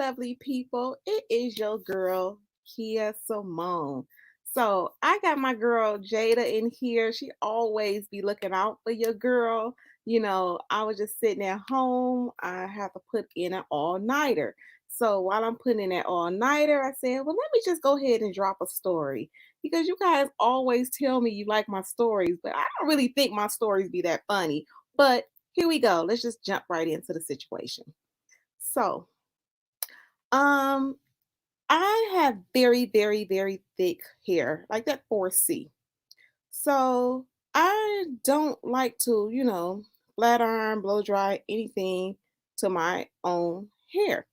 lovely people. It is your girl, Kia Simone. So I got my girl Jada in here. She always be looking out for your girl. I was just sitting at home. I have to put in an all-nighter. So while I'm putting in that all-nighter, I said, well, let me just go ahead and drop a story. Because you guys always tell me you like my stories, but I don't really think my stories be that funny. But here we go. Let's just jump right into the situation. So, um, I have very, very, very thick hair, like that 4C. So I don't like to, flat iron, blow dry, anything to my own hair.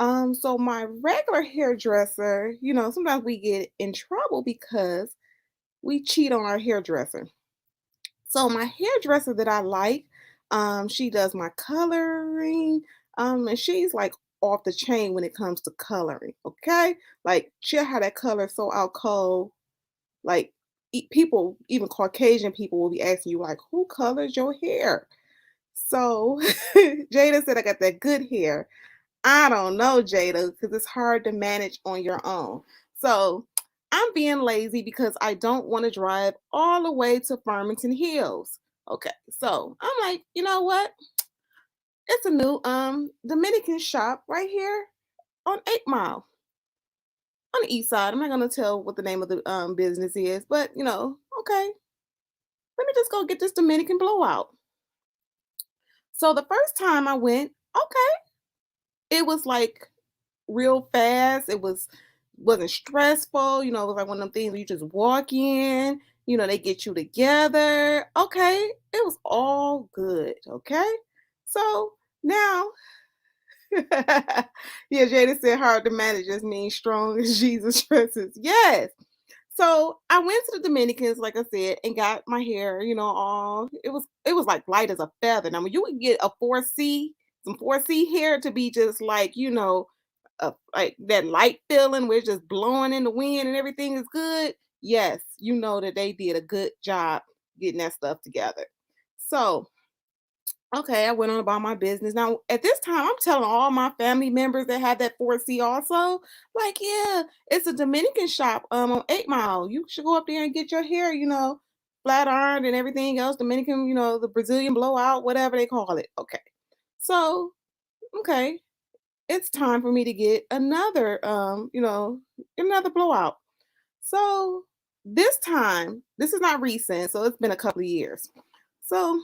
So my regular hairdresser, sometimes we get in trouble because we cheat on our hairdresser. So my hairdresser that I like, she does my coloring, and she's like off the chain when it comes to coloring. Okay, like she'll have that color so out cold, like people, even Caucasian people, will be asking you like, "Who colors your hair?" So Jada said I got that good hair. I don't know, Jada, because it's hard to manage on your own. So I'm being lazy because I don't want to drive all the way to Farmington Hills. Okay, so I'm like, you know what? It's a new Dominican shop right here on 8 Mile on the east side. I'm not gonna tell what the name of the business is, but okay, let me just go get this Dominican blowout. So the first time I went, okay, it was like real fast. Wasn't stressful. It was like one of them things where you just walk in, they get you together. Okay. It was all good. Okay. So now yeah, Jada said hard to manage just means strong as Jesus stresses. Yes. So I went to the Dominicans, like I said, and got my hair, all it was like light as a feather. Now when you would get a 4C, some 4C hair to be just like, like that light feeling where it's just blowing in the wind and everything is good. Yes, you know that they did a good job getting that stuff together. So okay, I went on about my business. Now, at this time, I'm telling all my family members that have that 4C also, like, yeah, it's a Dominican shop on 8 Mile. You should go up there and get your hair, flat ironed and everything else. Dominican, the Brazilian blowout, whatever they call it. Okay. So, okay, it's time for me to get another blowout. So this time, this is not recent, so it's been a couple of years. So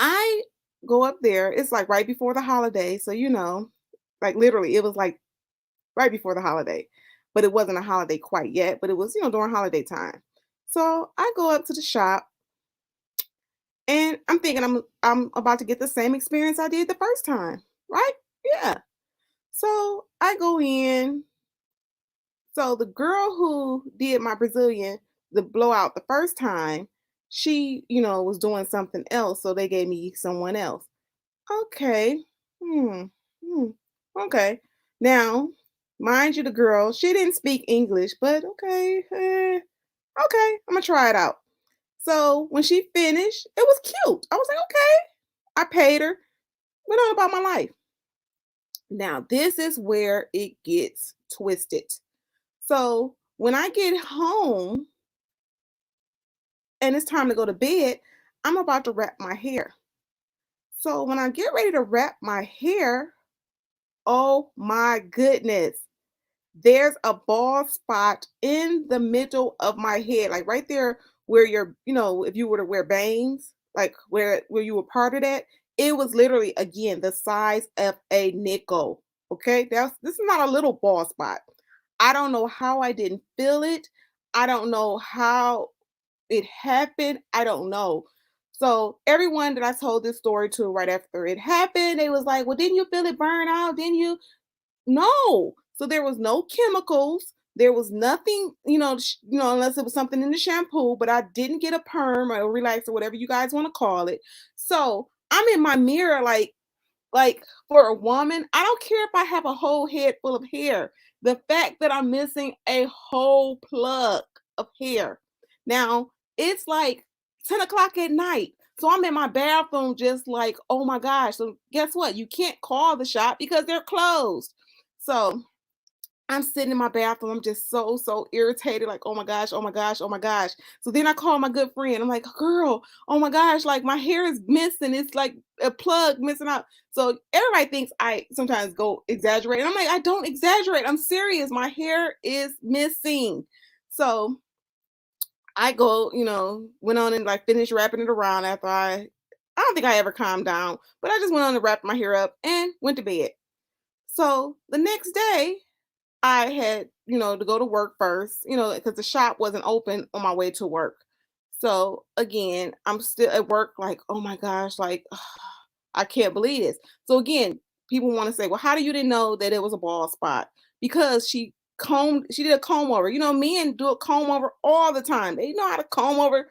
I go up there. It's like right before the holiday. So, like literally, it was like right before the holiday, but it wasn't a holiday quite yet, but it was, during holiday time. So I go up to the shop and I'm thinking I'm about to get the same experience I did the first time, right? Yeah. So I go in. So the girl who did my Brazilian, the blowout the first time, she, was doing something else. So they gave me someone else. Okay. Hmm. Hmm. Okay. Now, mind you, the girl, she didn't speak English, but okay. Okay. I'm going to try it out. So when she finished, it was cute. I was like, okay. I paid her. Went on about my life. Now, this is where it gets twisted. So when I get home and it's time to go to bed, I'm about to wrap my hair. So when I get ready to wrap my hair, oh my goodness, there's a bald spot in the middle of my head, like right there where if you were to wear bangs, like where you were parted at, it was literally again the size of a nickel. Okay, this is not a little bald spot. I don't know how I didn't feel it. I don't know how it happened. I don't know. So everyone that I told this story to right after it happened, they was like, "Well, didn't you feel it burn out? Didn't you?" No. So there was no chemicals. There was nothing, unless it was something in the shampoo, but I didn't get a perm or a relax or whatever you guys want to call it. So I'm in my mirror like for a woman, I don't care if I have a whole head full of hair. The fact that I'm missing a whole plug of hair. Now it's like 10 o'clock at night. So I'm in my bathroom just like, oh my gosh. So guess what? You can't call the shop because they're closed. So I'm sitting in my bathroom. I'm just so irritated. Like, oh my gosh, oh my gosh, oh my gosh. So then I call my good friend. I'm like, girl, oh my gosh, like my hair is missing. It's like a plug missing out. So everybody thinks I sometimes go exaggerate. And I'm like, I don't exaggerate. I'm serious. My hair is missing. So I go, went on and like finished wrapping it around after I don't think I ever calmed down, but I just went on and wrapped my hair up and went to bed. So the next day, I had, to go to work first, because the shop wasn't open on my way to work. So again, I'm still at work, like, oh my gosh, like, I can't believe this. So again, people want to say, well, how do you didn't know that it was a bald spot? Because she did a comb over. Men do a comb over all the time. They know how to comb over,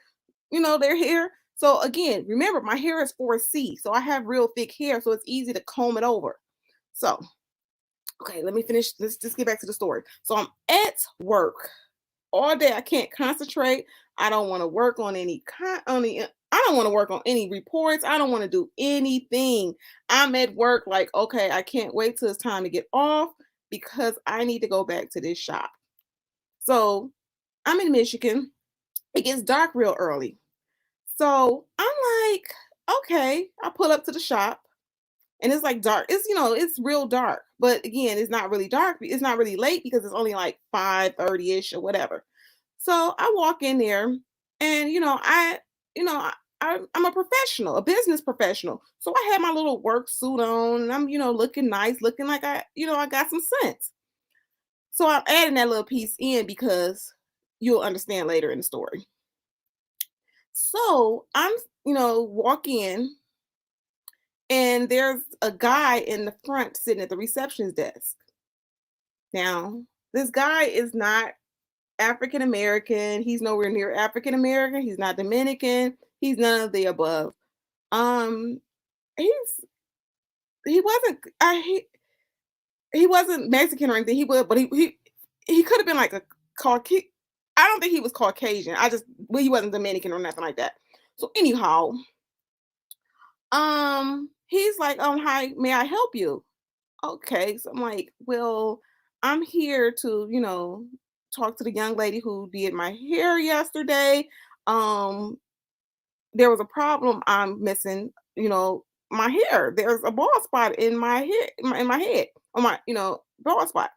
their hair. So again, remember, my hair is 4C, so I have real thick hair, so it's easy to comb it over. So okay, let me finish. Let's just get back to the story. So I'm at work all day. I can't concentrate. I don't want to work on I don't want to work on any reports. I don't want to do anything. I'm at work like, okay, I can't wait till it's time to get off because I need to go back to this shop. So I'm in Michigan. It gets dark real early. So I'm like, okay, I pull up to the shop and it's like dark. It's real dark. But again, it's not really dark. It's not really late because it's only like 5:30ish or whatever. So I walk in there and you know, I'm a professional, a business professional. So I had my little work suit on and I'm, looking nice, looking like I got some sense. So I'm adding that little piece in because you'll understand later in the story. So I'm, walk in and there's a guy in the front sitting at the receptionist desk. Now, this guy is not African American. He's nowhere near African American. He's not Dominican. He's none of the above. Um, he's he wasn't he wasn't Mexican or anything. He could have been like a Caucasian. I don't think he was Caucasian. He wasn't Dominican or nothing like that. So anyhow, he's like, hi, may I help you? Okay, so I'm like, well, I'm here to, talk to the young lady who did my hair yesterday. Um, there was a problem. I'm missing, my hair. There's a bald spot in my head, in my head, on my, bald spot.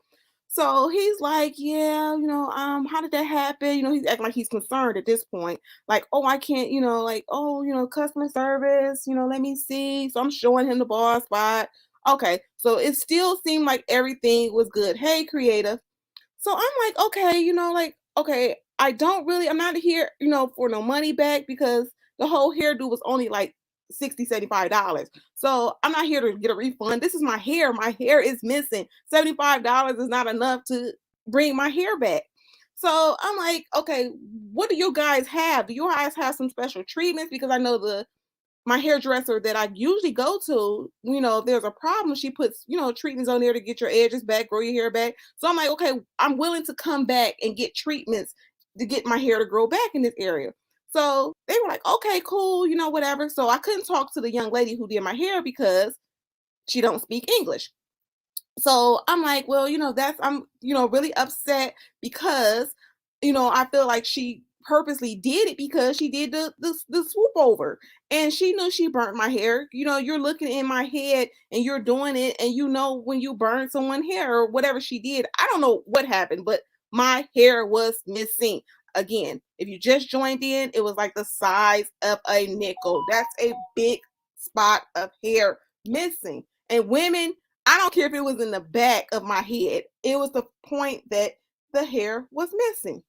So he's like, yeah, how did that happen? He's acting like he's concerned at this point. Like, oh, I can't, like, oh, customer service, let me see. So I'm showing him the bald spot. Okay. So it still seemed like everything was good. Hey, creative. So I'm like, okay, okay, I'm not here, for no money back because the whole hairdo was only like 60, $75. So I'm not here to get a refund. This is my hair. My hair is missing. $75 is not enough to bring my hair back. So I'm like, okay, what do you guys have? Do you guys have some special treatments? Because I know my hairdresser that I usually go to, if there's a problem, she puts, treatments on there to get your edges back, grow your hair back. So I'm like, okay, I'm willing to come back and get treatments to get my hair to grow back in this area. So they were like, okay, cool, whatever. So I couldn't talk to the young lady who did my hair because she don't speak English. So I'm like, well, I'm, really upset because, I feel like she purposely did it because she did the swoop over and she knew she burnt my hair. You're looking in my head and you're doing it. And when you burn someone's hair or whatever she did, I don't know what happened, but my hair was missing. Again, if you just joined in, it was like the size of a nickel. That's a big spot of hair missing. And women, I don't care if it was in the back of my head. It was the point that the hair was missing.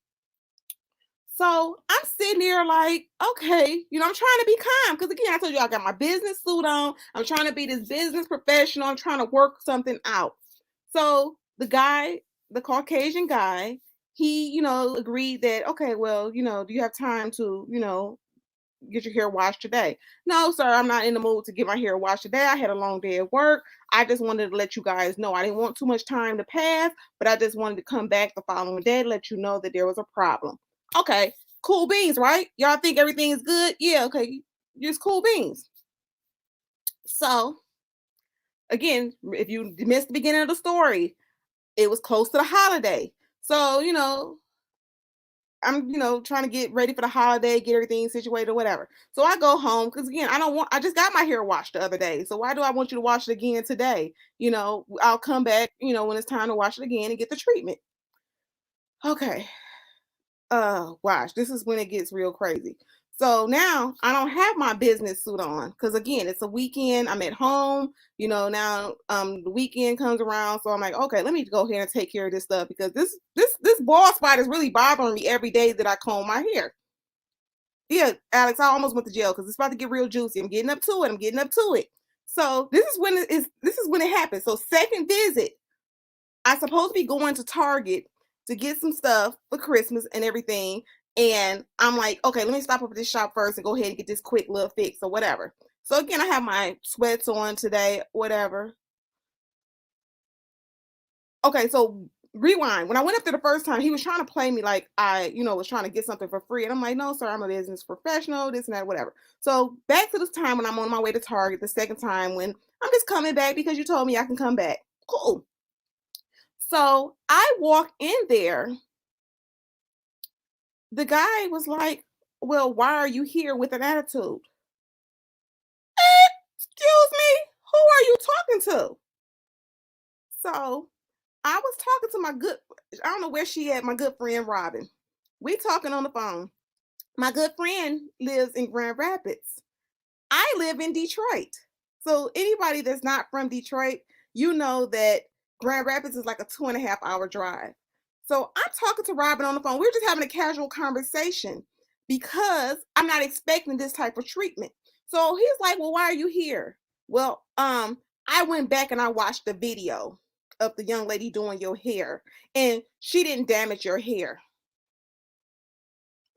So I'm sitting there like, okay, I'm trying to be calm because again, I told you I got my business suit on. I'm trying to be this business professional. I'm trying to work something out. So the Caucasian guy, he, agreed that, okay, well, do you have time to, get your hair washed today? No, sir, I'm not in the mood to get my hair washed today. I had a long day at work. I just wanted to let you guys know. I didn't want too much time to pass, but I just wanted to come back the following day to let you know that there was a problem. Okay, cool beans, right? Y'all think everything is good? Yeah, okay. just cool beans. So again, if you missed the beginning of the story, it was close to the holiday. So, I'm, trying to get ready for the holiday, get everything situated or whatever. So I go home because again, I just got my hair washed the other day. So why do I want you to wash it again today? I'll come back, when it's time to wash it again and get the treatment. Okay. Gosh, this is when it gets real crazy. So now I don't have my business suit on because again, it's a weekend. I'm at home, now the weekend comes around. So I'm like, okay, let me go ahead and take care of this stuff because this bald spot is really bothering me every day that I comb my hair. Yeah, Alex, I almost went to jail because it's about to get real juicy. I'm getting up to it. I'm getting up to it. So this is when it happens. So second visit, I supposed to be going to Target to get some stuff for Christmas and everything. And I'm like, okay, let me stop up at this shop first and go ahead and get this quick little fix or whatever. So again, I have my sweats on today, whatever. Okay, so rewind. When I went up there the first time, he was trying to play me like I, was trying to get something for free. And I'm like, no, sir, I'm a business professional, this and that, whatever. So back to this time when I'm on my way to Target, the second time when I'm just coming back because you told me I can come back. Cool. So I walk in there. The guy was like, well, why are you here with an attitude? Excuse me, who are you talking to? So I was talking to I don't know where she at, my good friend Robin. We talking on the phone. My good friend lives in Grand Rapids. I live in Detroit. So anybody that's not from Detroit, you know that Grand Rapids is like a 2.5 hour drive. So I'm talking to Robin on the phone. We're just having a casual conversation because I'm not expecting this type of treatment. So he's like, well, why are you here? Well, I went back and I watched the video of the young lady doing your hair, and she didn't damage your hair.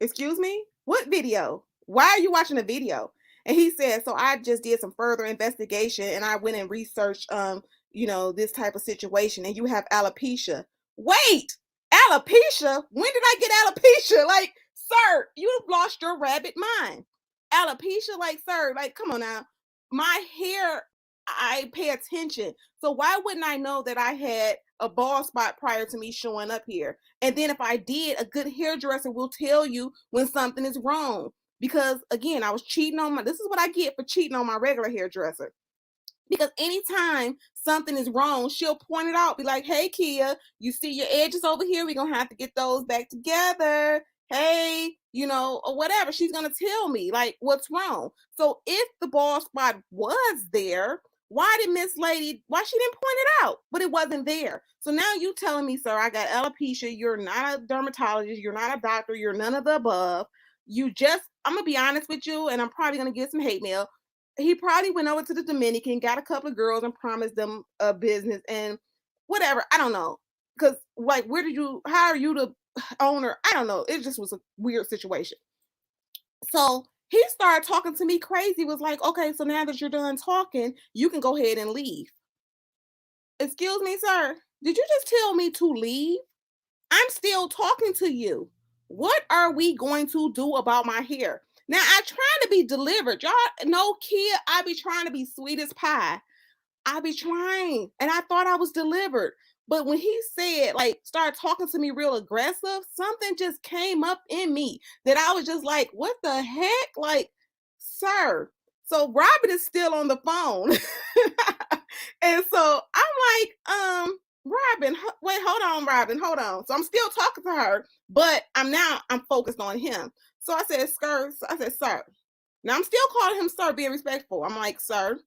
Excuse me? What video? Why are you watching a video? And he said, so I just did some further investigation and I went and researched this type of situation and you have alopecia. Wait, alopecia? When did I get alopecia? Like, sir, you've lost your rabbit mind. Alopecia, like, sir, like, come on now. My hair, I pay attention. So why wouldn't I know that I had a bald spot prior to me showing up here? And then if I did, a good hairdresser will tell you when something is wrong. Because again, I was cheating on this is what I get for cheating on my regular hairdresser. Because anytime something is wrong, she'll point it out, be like, hey, Kia, you see your edges over here? We're going to have to get those back together. Hey, or whatever. She's going to tell me, like, what's wrong. So if the bald spot was there, why did Miss Lady, why she didn't point it out? But it wasn't there. So now you telling me, sir, I got alopecia. You're not a dermatologist. You're not a doctor. You're none of the above. I'm going to be honest with you, and I'm probably going to get some hate mail. He probably went over to the Dominican, got a couple of girls and promised them a business and whatever. I don't know. Cause like, how are you the owner? I don't know. It just was a weird situation. So he started talking to me crazy, was like, okay, so now that you're done talking, you can go ahead and leave. Excuse me, sir. Did you just tell me to leave? I'm still talking to you. What are we going to do about my hair? Now I try to be delivered. Y'all know, kid, I be trying to be sweet as pie. I be trying. And I thought I was delivered. But when he said, like, started talking to me real aggressive, something just came up in me that I was just like, what the heck? Like, sir. So Robin is still on the phone. And so I'm like, Robin, wait, hold on, Robin, hold on. So I'm still talking to her, but I'm focused on him. So I said, sir. Now I'm still calling him sir, being respectful. I'm like, sir,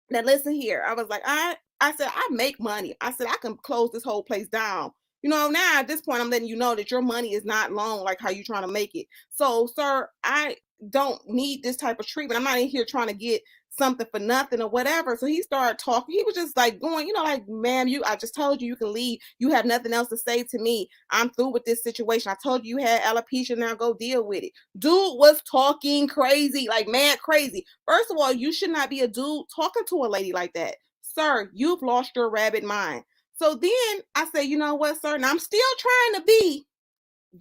now listen here. I was like, I said, I make money. I said, I can close this whole place down. Now at this point, I'm letting you know that your money is not long like how you trying to make it. So, sir, I don't need this type of treatment. I'm not in here trying to get something for nothing or whatever. So he started talking. He was just like going, like, ma'am, I just told you can leave. You have nothing else to say to me. I'm through with this situation. I told you had alopecia. Now go deal with it. Dude was talking crazy, like mad crazy. First of all, you should not be a dude talking to a lady like that. Sir, you've lost your rabbit mind. So then I say, you know what, sir? And I'm still trying to be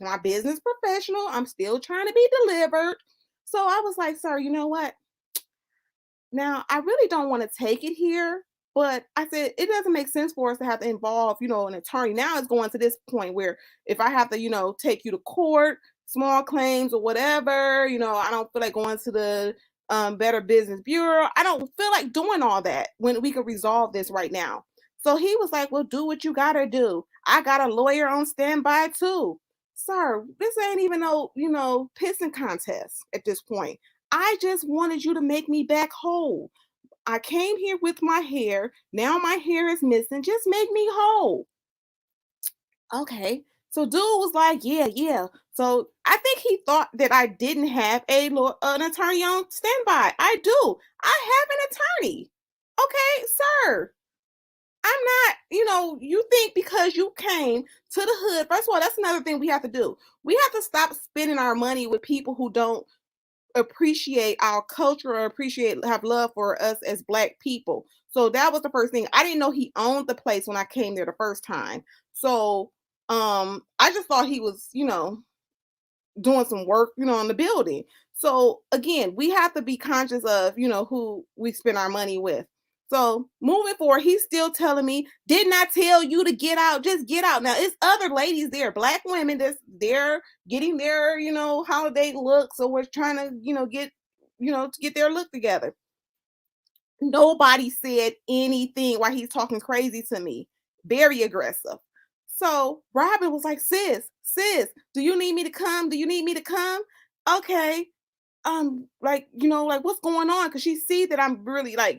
my business professional. I'm still trying to be delivered. So I was like, sir, you know what? Now, I really don't want to take it here, but I said it doesn't make sense for us to have to involve, an attorney. Now it's going to this point where if I have to, take you to court, small claims or whatever, I don't feel like going to the Better Business Bureau. I don't feel like doing all that when we could resolve this right now. So he was like, well, do what you gotta do. I got a lawyer on standby too. Sir, this ain't even no, pissing contest at this point. I just wanted you to make me back whole. I came here with my hair. Now my hair is missing. Just make me whole. Okay. So dude was like, yeah, yeah. So I think he thought that I didn't have an attorney on standby. I do. I have an attorney. Okay, sir. I'm not, you think because you came to the hood. First of all, that's another thing we have to do. We have to stop spending our money with people who don't appreciate our culture or have love for us as black people. So that was the first thing. I didn't know he owned the place when I came there the first time. So I just thought he was, doing some work, on the building. So again, we have to be conscious of, who we spend our money with. So moving forward, he's still telling me, didn't I tell you to get out? Just get out. Now it's other ladies there, black women that's there getting their, holiday looks, or we're trying to, to get their look together. Nobody said anything while he's talking crazy to me. Very aggressive. So Robin was like, sis, do you need me to come? Do you need me to come? Okay. Like, like what's going on? Cause she see that I'm really like,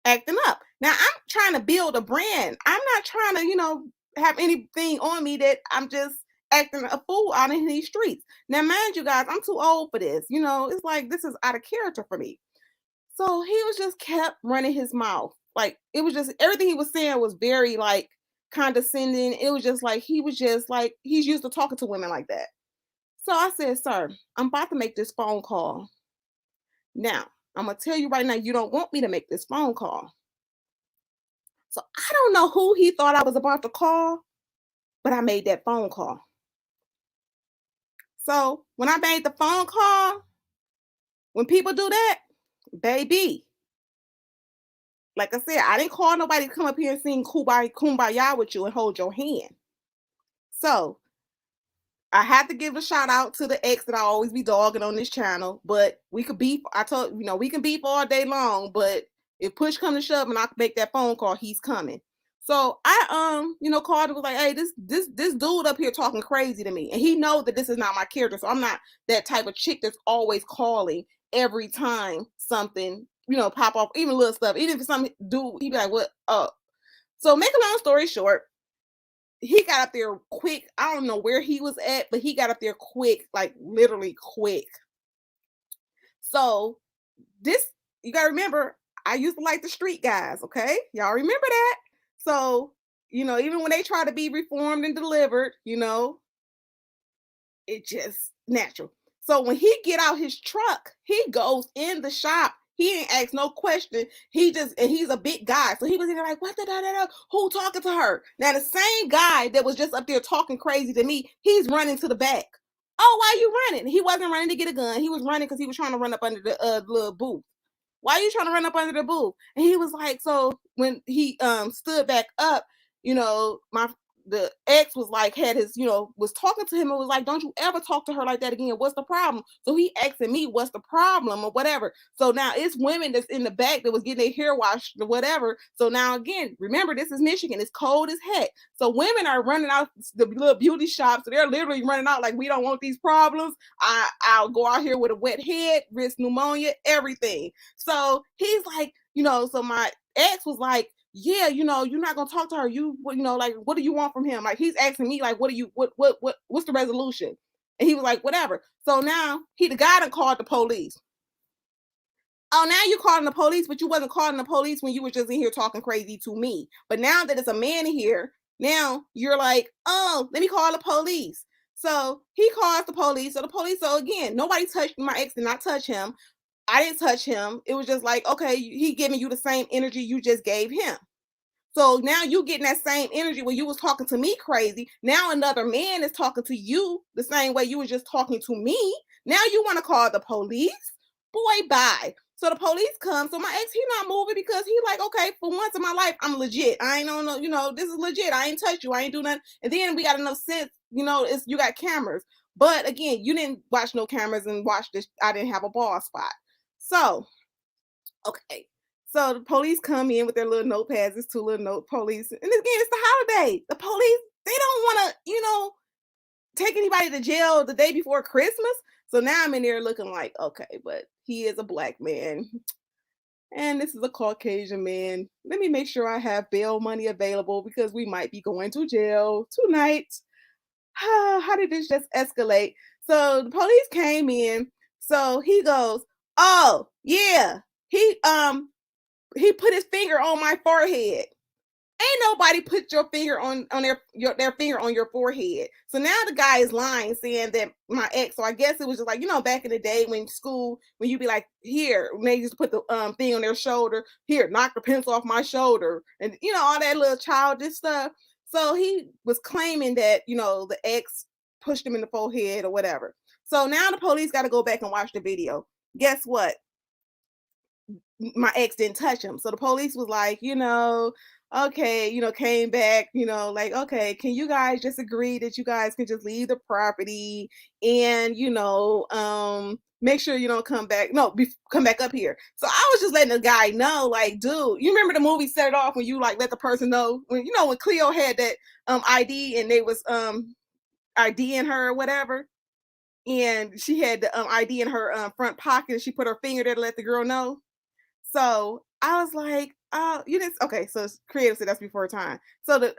acting up. Now I'm trying to build a brand. I'm not trying to, have anything on me that I'm just acting a fool out in these streets. Now, mind you guys, I'm too old for this. It's like this is out of character for me. So he was just kept running his mouth. Like it was just everything he was saying was very like condescending. It was just like he was just like he's used to talking to women like that. So I said, sir, I'm about to make this phone call. Now, I'm gonna tell you right now, you don't want me to make this phone call. So I don't know who he thought I was about to call, but I made that phone call. So when I made the phone call, when people do that, baby, like I said, I didn't call nobody to come up here and sing kumbaya with you and hold your hand. So I have to give a shout out to the ex that I always be dogging on this channel, but we could beef. I told we can beef all day long, but if push come to shove and I can make that phone call, he's coming. So I called and was like, hey, this dude up here talking crazy to me. And he knows that this is not my character. So I'm not that type of chick that's always calling every time something, pop off, even little stuff. Even if some dude, he be like, what up? So make a long story short, he got up there quick. I don't know where he was at, but he got up there quick, like literally quick. So this, you gotta remember, I used to like the street guys, okay? Y'all remember that? So, even when they try to be reformed and delivered, it just natural. So when he get out his truck, he goes in the shop. He ain't asked no question. And he's a big guy. So he was in there like, what the da da da? Who talking to her? Now the same guy that was just up there talking crazy to me, he's running to the back. Oh, why you running? He wasn't running to get a gun. He was running because he was trying to run up under the little booth. Why are you trying to run up under the booth? And he was like, so when he stood back up, the ex was like, had his, was talking to him and was like, don't you ever talk to her like that again. What's the problem? So he asking me, what's the problem or whatever. So now it's women that's in the back that was getting their hair washed or whatever. So now again, remember, this is Michigan. It's cold as heck. So women are running out the little beauty shops. So they're literally running out like, we don't want these problems. I'll go out here with a wet head, risk pneumonia, everything. So he's like, so my ex was like, yeah, you're not gonna talk to her. Like, what do you want from him? Like, he's asking me, like, what's the resolution? And he was like, whatever. So now the guy done called the police. Oh, now you're calling the police, but you wasn't calling the police when you were just in here talking crazy to me. But now that it's a man here, now you're like, oh, let me call the police. So he calls the police. So again, nobody touched my ex, did not touch him. I didn't touch him. It was just like, okay, he giving you the same energy you just gave him. So now you getting that same energy when you was talking to me crazy. Now another man is talking to you the same way you was just talking to me. Now you want to call the police? Boy, bye. So the police come. So my ex, he not moving because he like, okay, for once in my life, I'm legit. I ain't on no, this is legit. I ain't touch you. I ain't do nothing. And then we got enough sense, it's you got cameras. But again, you didn't watch no cameras and watch this. I didn't have a ball spot. So, okay. So the police come in with their little notepads. It's two little note police. And again, it's the holiday. The police, they don't want to, take anybody to jail the day before Christmas. So now I'm in there looking like, okay, but he is a black man and this is a Caucasian man. Let me make sure I have bail money available because we might be going to jail tonight. How did this just escalate? So the police came in. So he goes, "Oh, yeah." He put his finger on my forehead. Ain't nobody put your finger on their finger on your forehead. So now the guy is lying, saying that my ex. So I guess it was just like, back in the day when school, when you be like, here, when they just put the thing on their shoulder, here, knock the pencil off my shoulder, and all that little childish stuff. So he was claiming that the ex pushed him in the forehead or whatever. So now the police got to go back and watch the video. Guess what? My ex didn't touch him. So the police was like, okay, came back, like, okay, can you guys just agree that you guys can just leave the property and, make sure you don't come back. No, come back up here. So I was just letting the guy know, like, dude, you remember the movie Set It Off when you like let the person know when, when Cleo had that ID and they was IDing her or whatever. And she had the ID in her front pocket and she put her finger there to let the girl know. So I was like, oh, you didn't. Okay, so creative said that's before time. So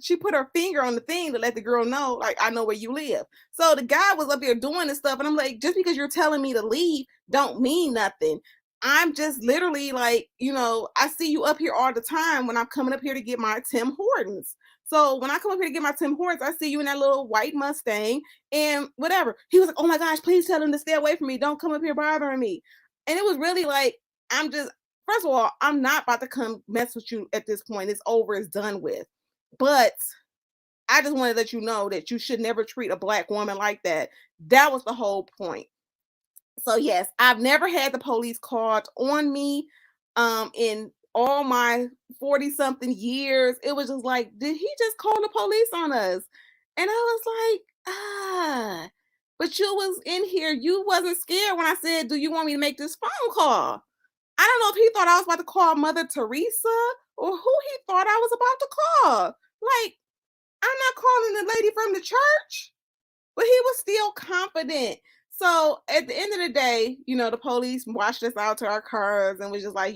she put her finger on the thing to let the girl know, like, I know where you live. So the guy was up there doing this stuff, and I'm like, just because you're telling me to leave, don't mean nothing. I'm just literally like, I see you up here all the time when I'm coming up here to get my Tim Hortons. So when I come up here to get my Tim Hortons, I see you in that little white Mustang and whatever. He was like, oh my gosh, please tell him to stay away from me. Don't come up here bothering me. And it was really like, first of all, I'm not about to come mess with you at this point. It's over, it's done with. But I just want to let you know that you should never treat a black woman like that. That was the whole point. So yes, I've never had the police called on me in all my 40 something years. It was just like, did he just call the police on us? And I was like, but you was in here. You wasn't scared when I said, do you want me to make this phone call? I don't know if he thought I was about to call Mother Teresa or who he thought I was about to call. Like, I'm not calling the lady from the church, but he was still confident. So at the end of the day, the police watched us out to our cars and was just like,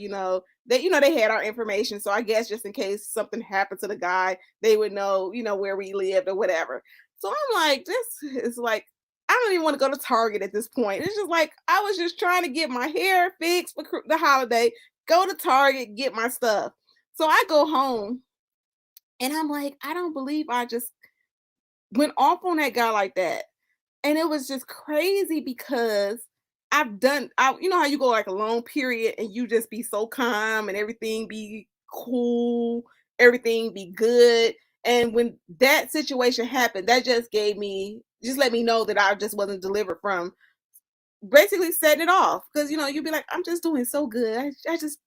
they had our information. So I guess just in case something happened to the guy, they would know, where we lived or whatever. So I'm like, this is like, I don't even want to go to Target at this point. It's just like, I was just trying to get my hair fixed for the holiday, go to Target, get my stuff. So I go home and I'm like, I don't believe I just went off on that guy like that. And it was just crazy because you know how you go like a long period and you just be so calm and everything be cool, everything be good. And when that situation happened, that just let me know that I just wasn't delivered from basically setting it off. Because, you'd be like, I'm just doing so good.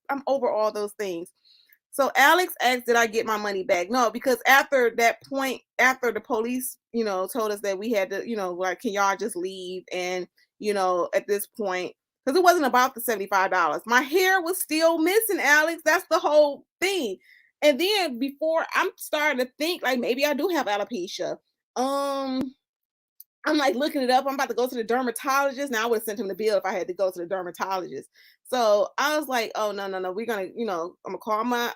I'm over all those things. So Alex asked, did I get my money back? No, because after that point, after the police, told us that we had to, like, can y'all just leave? And, at this point, because it wasn't about the $75. My hair was still missing, Alex. That's the whole thing. And then before I'm starting to think like maybe I do have alopecia. I'm like looking it up. I'm about to go to the dermatologist. Now I would have sent him the bill if I had to go to the dermatologist. So I was like, oh no. We're gonna, I'm gonna call my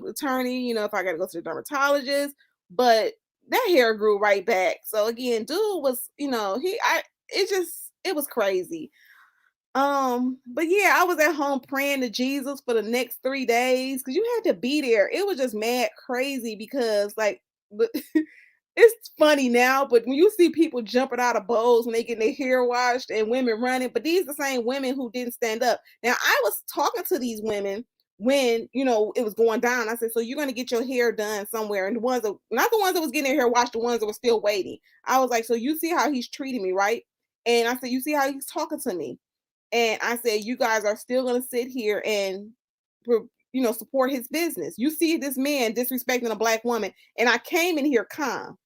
attorney, if I gotta go to the dermatologist. But that hair grew right back. So again, dude was, it was crazy. But yeah, I was at home praying to Jesus for the next 3 days because you had to be there. It was just mad crazy because like it's funny now, but when you see people jumping out of bowls when they get their hair washed and women running, but these are the same women who didn't stand up. Now I was talking to these women when it was going down. I said, so you're gonna get your hair done somewhere, and the ones that not the ones that was getting their hair washed, the ones that were still waiting. I was like, so you see how he's treating me, right? And I said, you see how he's talking to me? And I said, you guys are still gonna sit here and support his business. You see this man disrespecting a black woman, and I came in here calm.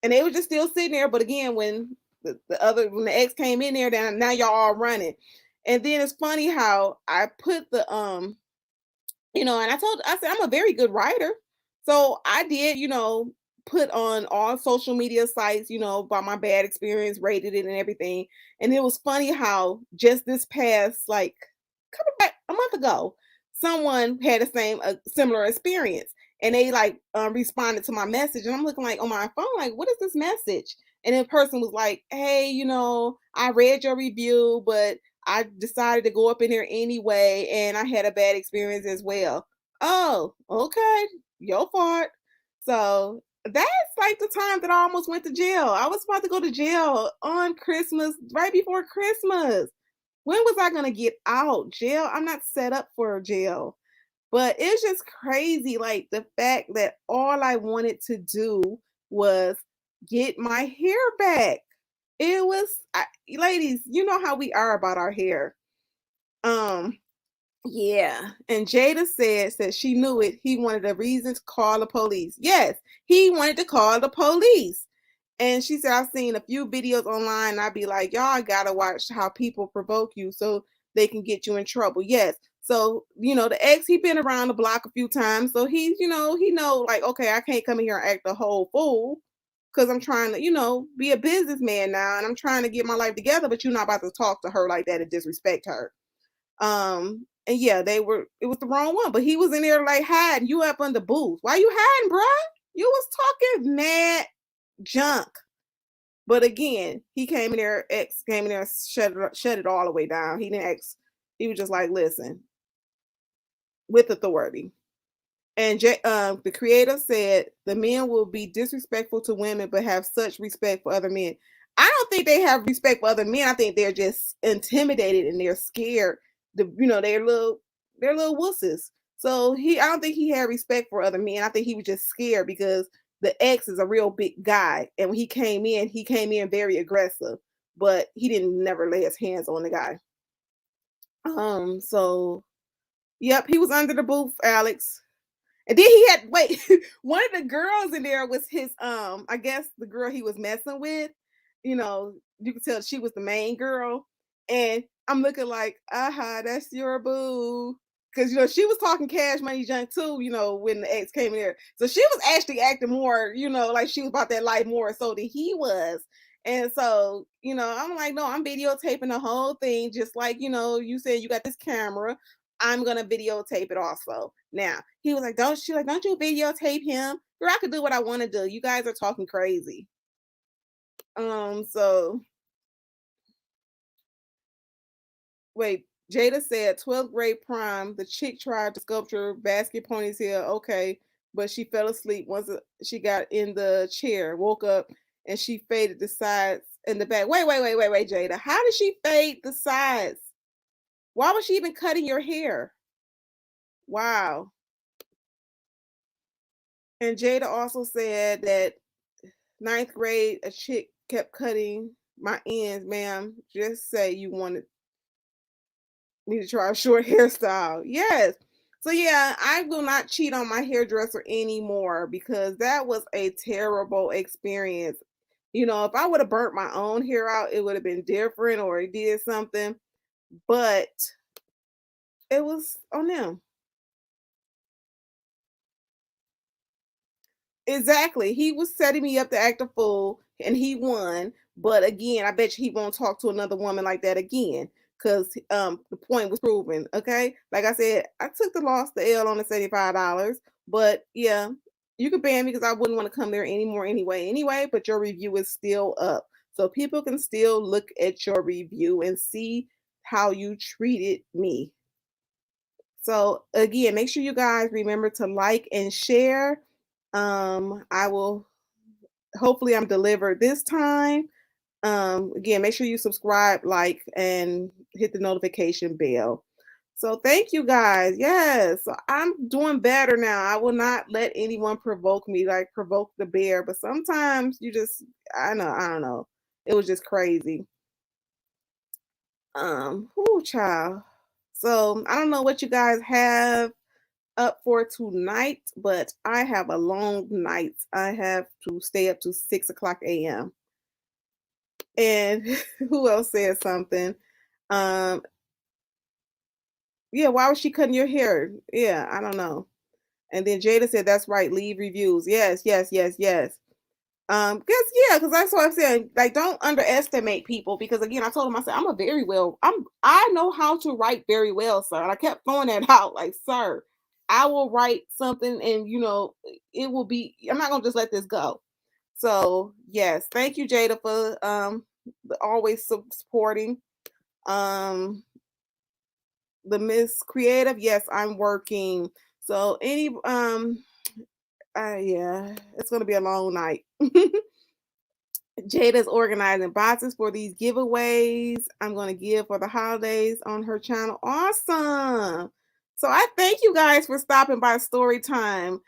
And they were just still sitting there. But again, when when the ex came in there, then now y'all all running. And then it's funny how I put and I said I'm a very good writer. So I did, put on all social media sites, about my bad experience, rated it and everything. And it was funny how just this past like couple back a month ago, someone had the same similar experience. And they like responded to my message. And I'm looking like on my phone, like, what is this message? And the person was like, hey, I read your review, but I decided to go up in there anyway, and I had a bad experience as well. Oh, okay, your fault. So that's like the time that I almost went to jail. I was about to go to jail on Christmas, right before Christmas. When was I gonna get out? Jail? I'm not set up for jail. But it's just crazy, like the fact that all I wanted to do was get my hair back. Ladies, you know how we are about our hair. Um, yeah. And Jada said she knew it. He wanted a reason to call the police. Yes, he wanted to call the police. And she said, I've seen a few videos online. And I'd be like, y'all gotta watch how people provoke you so they can get you in trouble. Yes. So, the ex, he been around the block a few times. So he's, he know like, okay, I can't come in here and act a whole fool because I'm trying to, be a businessman now and I'm trying to get my life together, but you're not about to talk to her like that and disrespect her. And yeah, it was the wrong one, but he was in there like hiding. You up on the booth. Why you hiding, bruh? You was talking mad junk. But again, ex came in there and shut it all the way down. He didn't ex, he was just like, listen, with authority. And the creator said the men will be disrespectful to women, but have such respect for other men. I don't think they have respect for other men. I think they're just intimidated and they're scared. They're little wusses. So I don't think he had respect for other men. I think he was just scared because the ex is a real big guy, and when he came in very aggressive, but he didn't never lay his hands on the guy. So yep, he was under the booth, Alex. And then he had wait, one of the girls in there was his I guess the girl he was messing with. You could tell she was the main girl. And I'm looking like, that's your boo. Cause she was talking cash money junk too, when the ex came in there. So she was actually acting more, like she was about that life more so than he was. And so, I'm like, no, I'm videotaping the whole thing, just like, you said you got this camera. I'm gonna videotape it also. Now he was like, don't you videotape him? Girl, I could do what I want to do. You guys are talking crazy. So wait, Jada said 12th grade prom, the chick tried to sculpture basket ponytail. Okay, but she fell asleep once she got in the chair, woke up, and she faded the sides and the back. Wait, Jada. How did she fade the sides? Why was she even cutting your hair? Wow. And Jada also said that ninth grade, a chick kept cutting my ends, ma'am. Just say you wanted me to try a short hairstyle. Yes. So yeah, I will not cheat on my hairdresser anymore because that was a terrible experience. If I would have burnt my own hair out, it would have been different or it did something. But it was on them. Exactly. He was setting me up to act a fool and he won. But again, I bet you he won't talk to another woman like that again. Cause the point was proven. Okay. Like I said, I took the L on the $75. But yeah, you could ban me because I wouldn't want to come there anymore anyway, but your review is still up. So people can still look at your review and see how you treated me. So again, make sure you guys remember to like and share. I will hopefully I'm delivered this time. Again, make sure you subscribe, like, and hit the notification bell. So thank you guys. Yes, so I'm doing better now. I will not let anyone provoke me, like provoke the bear. But sometimes I don't know. It was just crazy. Whoo, child. So I don't know what you guys have up for tonight, but I have a long night. I have to stay up to 6 o'clock a.m. And who else said something? Um, yeah, why was she cutting your hair? Yeah, I don't know. And then Jada said, "That's right. Leave reviews. Yes, yes, yes, yes." Cause yeah, cause that's what I'm saying. Like, don't underestimate people. Because again, I told him, I said, I know how to write very well, sir. And I kept throwing that out, like, sir, I will write something, and it will be. I'm not gonna just let this go. So yes, thank you, Jada, for always supporting. Um, the Miss Creative. Yes, I'm working. So yeah, it's gonna be a long night. Jada's organizing boxes for these giveaways I'm going to give for the holidays on her channel. Awesome. So I thank you guys for stopping by Story Time.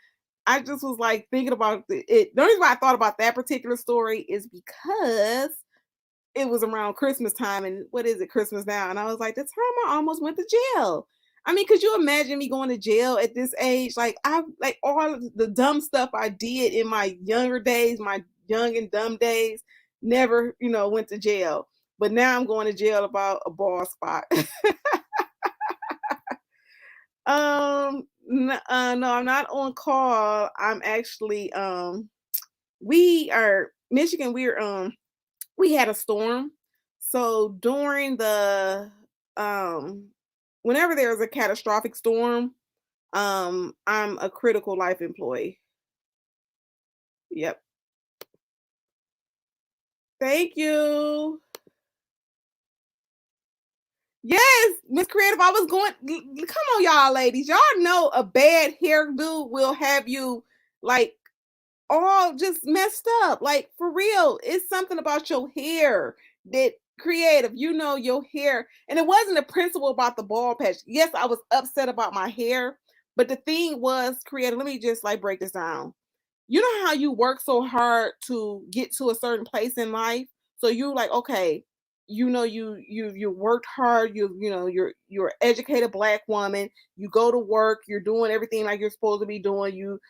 I just was like thinking about it. The reason why I thought about that particular story is because it was around Christmas time, and what is it, Christmas now? And I was like, the time I almost went to jail. I mean, could you imagine me going to jail at this age? Like, I like all of the dumb stuff I did in my younger days, my young and dumb days, never, went to jail. But now I'm going to jail about a ball spot. No, I'm not on call. I'm actually we are Michigan, we had a storm. So during the whenever there's a catastrophic storm, I'm a critical life employee. Yep. Thank you. Yes, Miss Creative. I was going come on, y'all ladies. Y'all know a bad hairdo will have you like all just messed up. Like, for real, it's something about your hair that Creative, your hair. And it wasn't a principle about the bald patch. Yes, I was upset about my hair, but the thing was, Creative, let me just like break this down. You know how you work so hard to get to a certain place in life? So you're like, okay, you worked hard, you're educated black woman, you go to work, you're doing everything like you're supposed to be doing, you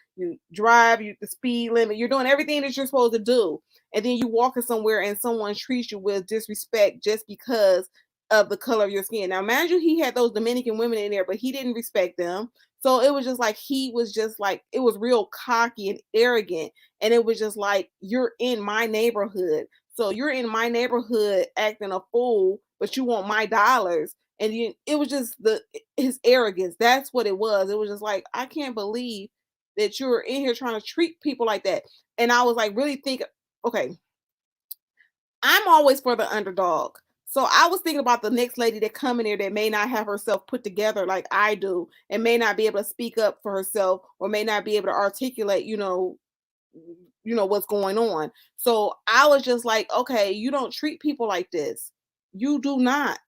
drive the speed limit, you're doing everything that you're supposed to do. And then you walk in somewhere and someone treats you with disrespect just because of the color of your skin. Now, imagine he had those Dominican women in there, but he didn't respect them. So it was just like he was just like it was real cocky and arrogant. And it was just like, you're in my neighborhood. So you're in my neighborhood acting a fool, but you want my dollars. And it was just his arrogance. That's what it was. It was just like, I can't believe that you're in here trying to treat people like that. And I was like really thinking, okay, I'm always for the underdog. So I was thinking about the next lady that come in here that may not have herself put together like I do, and may not be able to speak up for herself, or may not be able to articulate, what's going on. So I was just like, okay, you don't treat people like this. You do not.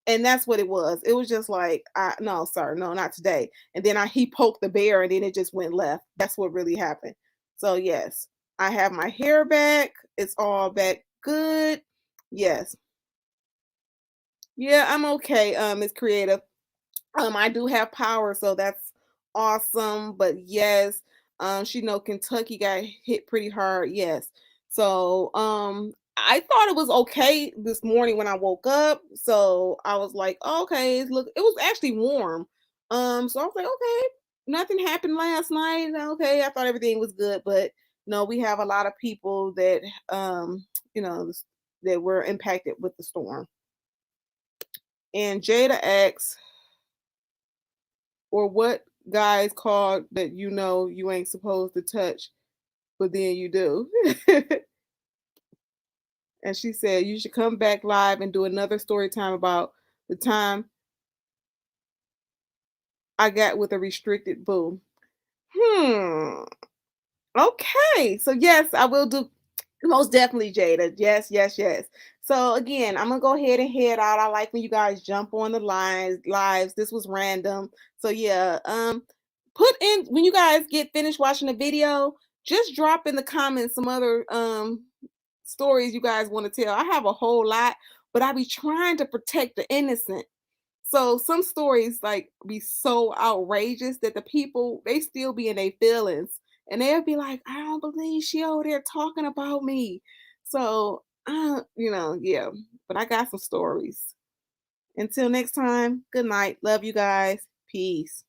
And that's what it was. It was just like, no, sir, no, not today. And then he poked the bear, and then it just went left. That's what really happened. So yes, I have my hair back. It's all back good. Yes. Yeah, I'm okay. It's creative. I do have power, so that's awesome. But yes, she know Kentucky got hit pretty hard. Yes. So I thought it was okay this morning when I woke up. So I was like, okay, look, it was actually warm. So I was like, okay, nothing happened last night. Okay, I thought everything was good, but no, we have a lot of people that you know, that were impacted with the storm. And Jada asks, or what guys called that you ain't supposed to touch, but then you do. And she said you should come back live and do another story time about the time I got with a restricted boo. Hmm. Okay. So yes, I will do most definitely, Jada. Yes, yes, yes. So again, I'm gonna go ahead and head out. I like when you guys jump on the lives. This was random. So yeah, put in when you guys get finished watching the video, just drop in the comments stories you guys want to tell. I have a whole lot, but I be trying to protect the innocent. So some stories like be so outrageous that the people they still be in their feelings and they'll be like, I don't believe she over there talking about me. So yeah. But I got some stories. Until next time, good night. Love you guys. Peace.